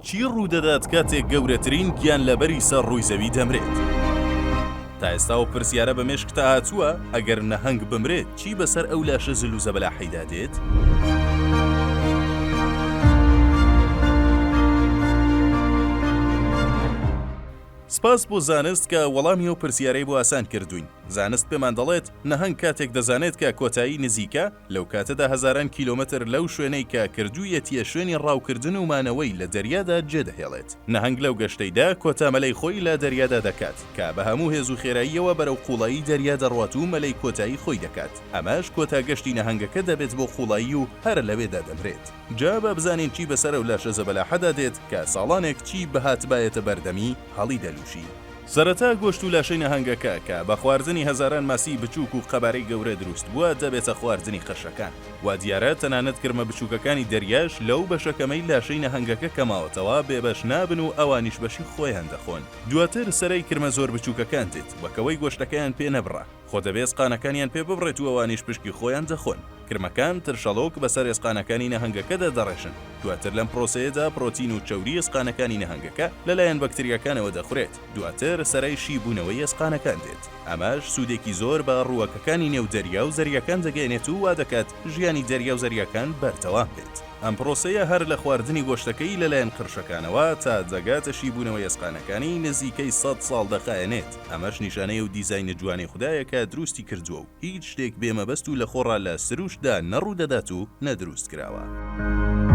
چی ڕوودەدات کاتێک گەورەترین گیانلەبەری سەر ڕووی زەوی دەمرێت؟ تا ئێستا و پرسیارە بە مێشکتا هاتووە ئەگەر نەهەنگ بمرێت چی بەسەر ئەو لاشە زل و زەبەلاحەیدا دێت؟ سپاس بۆ زانست کە وەڵامی ئەو پرسیارەی بۆ ئاسان کردوین. زانست پێمان دەڵێت نەهەنگ کاتێک دەزانێت کە کۆتایی نزیکە لەو کاتەدا هەزاران کیلۆمەتر لەو شوێنەی کە کردوویەتیە شوێنی ڕاوکردن و مانەوەی لە دەریادا جێدەهێڵێت. نەهەنگ لەو گەشتەیدا کۆتامەلەی خۆی لە دەریادا دەکات کە بە هەموو هێز و خێراییەوە بەرەو قوڵایی دەریا دەڕوات و مەلەی کۆتایی خۆی دەکات. ئەماش کۆتا گەشتی نەهەنگەکە دەبێت بۆ قوڵایی و هەرە لەوێدا دەمرێت. جا بە بزانین چی بەسەر ئەو لاشە زەبەلاحەدا دێت کە ساڵانێک چی بەهات بایەتە بەردەمی هەڵی دەلووشی. سەرەتا گۆشت و لاشەی نەهەنگەکە کە بە خواردنی هەزاران ماسی بچووک و قەبارەی گەورە دروست بووە دەبێتە خواردنی خەشەکان. وا دیارە تەنانەت کرمە بچووکەکانی دەریاش لەو بەشەکەمەی لاشەی نەهەنگەکە کەماوەتەوە بێبەش نابن و ئەوانیش بەشی خۆیان دەخۆن. دواتر سەرەی کرمە زۆر بچووکەکان دێت وەکەوەی گۆشتەکەیان پێ نەبڕە. خۆ دەبێت ئێسقانەکانیان پێ ببڕێت و ئەوانیش پشکی خۆیان دەخۆن. کرمەکان ترشەڵۆک بەسەر ئێسقانەکانی نەهەنگەکەدا دەڕێژن. دواتر لەم پرۆسەیەدا پرۆتین و چەوری ئێسقانەکانی نەهەنگەکە لەلایەن بەکتریاکانەوە دەخورێت. دواتر سەرای شی بوونەوەی ئێسقانەکان دێت. ئەماش سوودێکی زۆر بە ڕووەکەکانی نێو دەریا و زەریاکان دەگەێنێت و وا دەکات ژیانی دەریا و زەریاکان بەردەوام بێت. ئەم پرۆسەیە هەر لە خواردنی گۆشتەکەی لەلایەن قرشەکانەوە تا جەگاتە شی بوونەوەی ئێسقانەکانی نزیکەی 100 ساڵ دەخایەنێت. ئەمەش نیشانەیە و دیزاینە جوانی خوددایەکە دروستی کردووە و هیچ شتێک بێمەبەست و لە خۆڕا لە سروشدا نەڕوو دەدات و نەدروست کراوە.